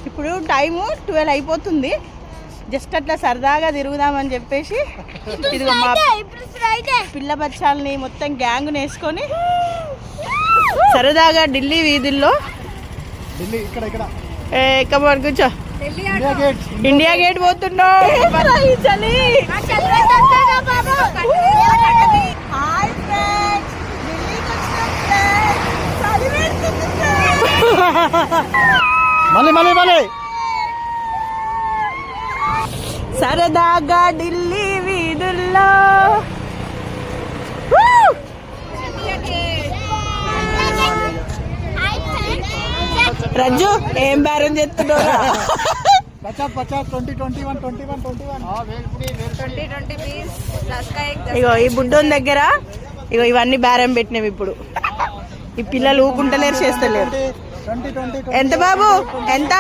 ఇప్పుడు టైము 12 అయిపోతుంది. జస్ట్ అట్లా సరదాగా తిరుగుదామని చెప్పేసి ఇది మా పిల్ల బచ్చాలని మొత్తం గ్యాంగ్ వేసుకొని సరదాగా ఢిల్లీ వీధుల్లో కూర్చో ఇండియా గేట్ పోతున్నాం. సరదాగా ఢిల్లీ వీధుల్లో రజ్జు ఏం బేరం చేస్తున్నావు? ఇగో ఈ బుడ్డోని దగ్గర ఇగో ఇవన్నీ బేరం పెట్టినాం. ఇప్పుడు ఈ పిల్లలు ఊకుంటలేరు, చేస్తలేరు. ఎంత బాబు ఎంత?